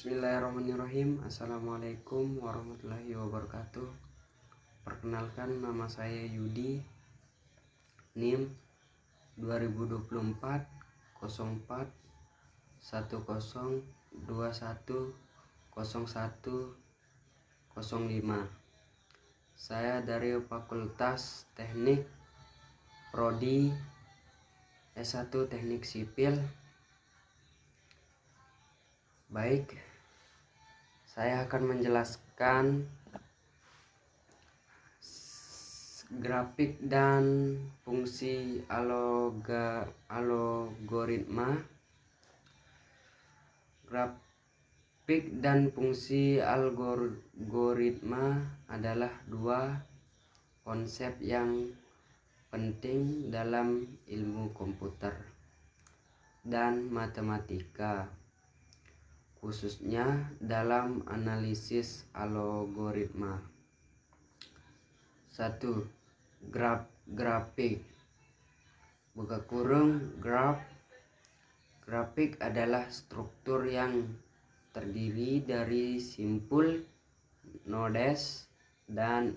Bismillahirrahmanirrahim. Assalamualaikum warahmatullahi wabarakatuh. Perkenalkan, nama saya Yudi, NIM 2024 04 10 21 01 05. Saya dari Fakultas Teknik Prodi S1 Teknik Sipil. Baik, saya akan menjelaskan grafik dan fungsi algoritma. Grafik dan fungsi algoritma adalah dua konsep yang penting dalam ilmu komputer dan matematika, khususnya dalam analisis algoritma. 1. Grafik Grafik adalah struktur yang terdiri dari simpul, nodes, dan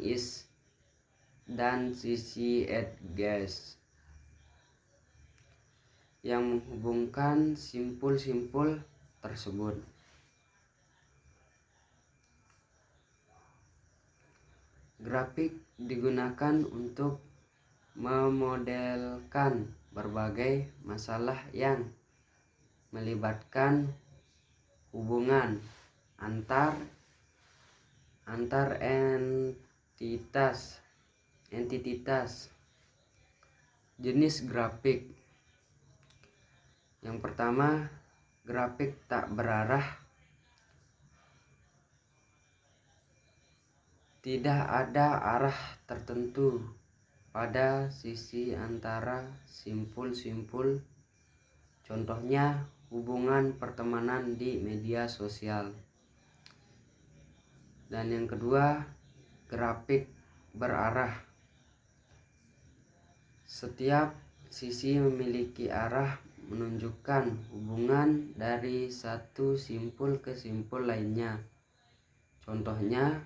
sisi edges yang menghubungkan simpul-simpul tersebut. Grafik digunakan untuk memodelkan berbagai masalah yang melibatkan hubungan antar entitas. Jenis grafik. Yang pertama, grafik tak berarah. Tidak ada arah tertentu pada sisi antara simpul-simpul. Contohnya, hubungan pertemanan di media sosial. Dan yang kedua, grafik berarah. Setiap sisi memiliki arah menunjukkan hubungan dari satu simpul ke simpul lainnya. Contohnya,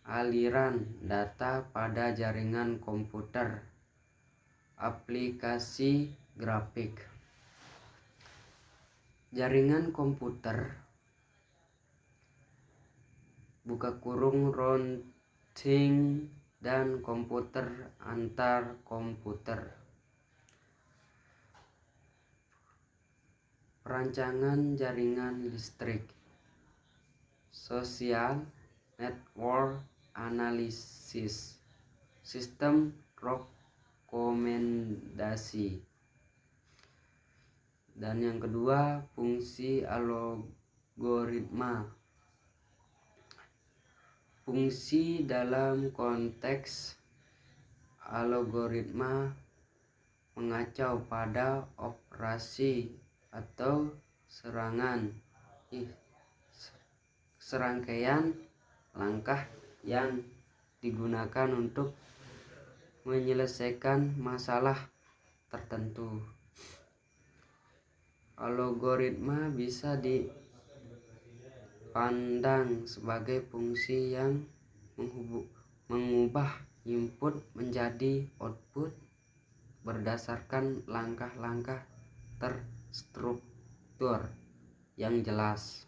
aliran data pada jaringan komputer. Aplikasi grafik. Jaringan komputer (routing) dan komputer antar komputer. Perancangan jaringan listrik. Social network analysis. Sistem rekomendasi. Dan yang kedua, fungsi algoritma. Fungsi dalam konteks algoritma mengacu pada operasi atau serangkaian langkah yang digunakan untuk menyelesaikan masalah tertentu. Algoritma bisa dipandang sebagai fungsi yang mengubah input menjadi output berdasarkan langkah-langkah terstruktur yang jelas.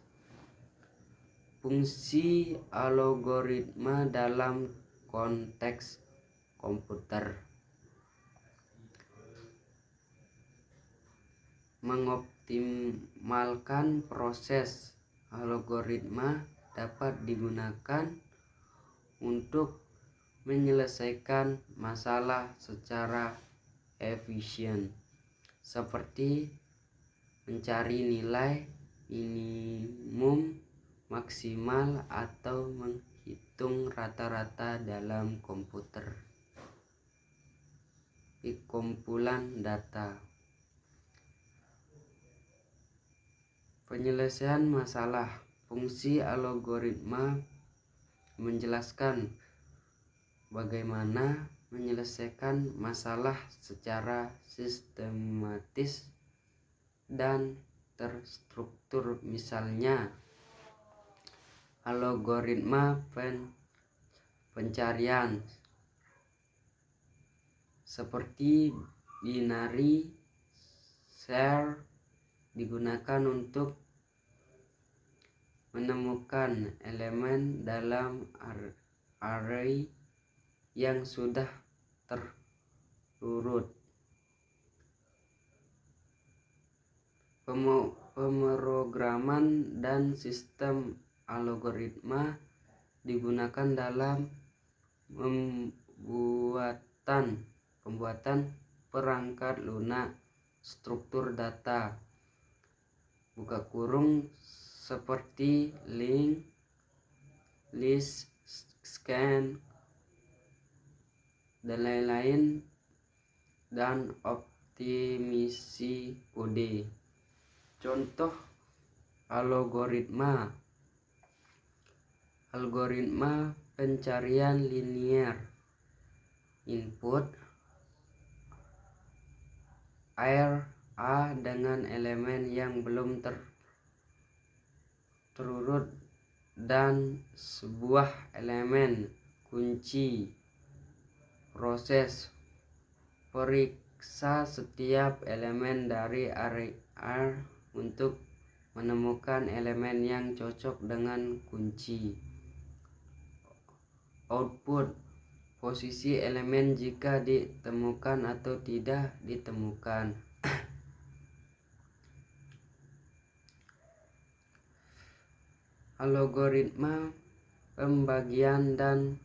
Fungsi algoritma dalam konteks komputer. Mengoptimalkan proses. Algoritma dapat digunakan untuk menyelesaikan masalah secara efisien, seperti mencari nilai minimum, maksimal, atau menghitung rata-rata dalam kumpulan data. Penyelesaian masalah. Fungsi algoritma menjelaskan bagaimana menyelesaikan masalah secara sistematis dan terstruktur. Misalnya, algoritma pencarian seperti binary search digunakan untuk menemukan elemen dalam array yang sudah terurut. Pemrograman dan sistem algoritma digunakan dalam pembuatan perangkat lunak struktur data seperti link, list, scan, dan lain-lain, dan optimasi kode. Contoh algoritma pencarian linear, input array A dengan elemen yang belum terurut dan sebuah elemen kunci. Proses periksa setiap elemen dari array A untuk menemukan elemen yang cocok dengan kunci. Output posisi elemen jika ditemukan atau tidak ditemukan. Algoritma pembagian dan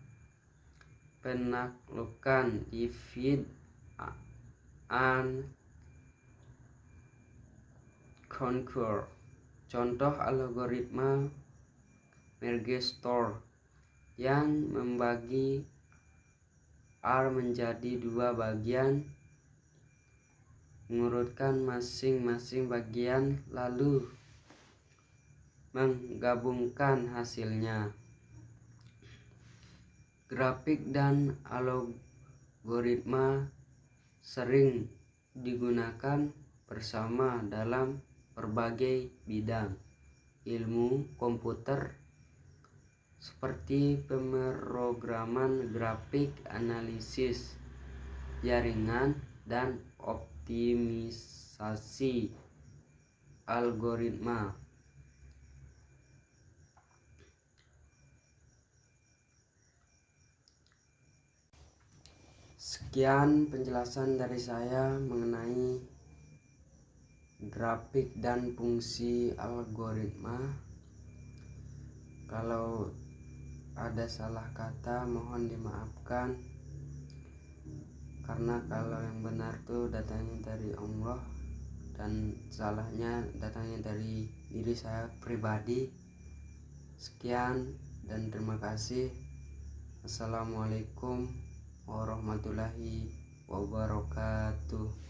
penaklukan, divide and conquer. Contoh algoritma merge store yang membagi R menjadi dua bagian, mengurutkan masing-masing bagian lalu menggabungkan hasilnya. Grafik dan algoritma sering digunakan bersama dalam berbagai bidang ilmu komputer seperti pemrograman grafik, analisis jaringan, dan optimisasi algoritma. Sekian penjelasan dari saya mengenai grafik dan fungsi algoritma. Kalau ada salah kata mohon dimaafkan, karena kalau yang benar tuh datangnya dari Allah dan salahnya datangnya dari diri saya pribadi. Sekian dan terima kasih. Assalamualaikum warahmatullahi wabarakatuh.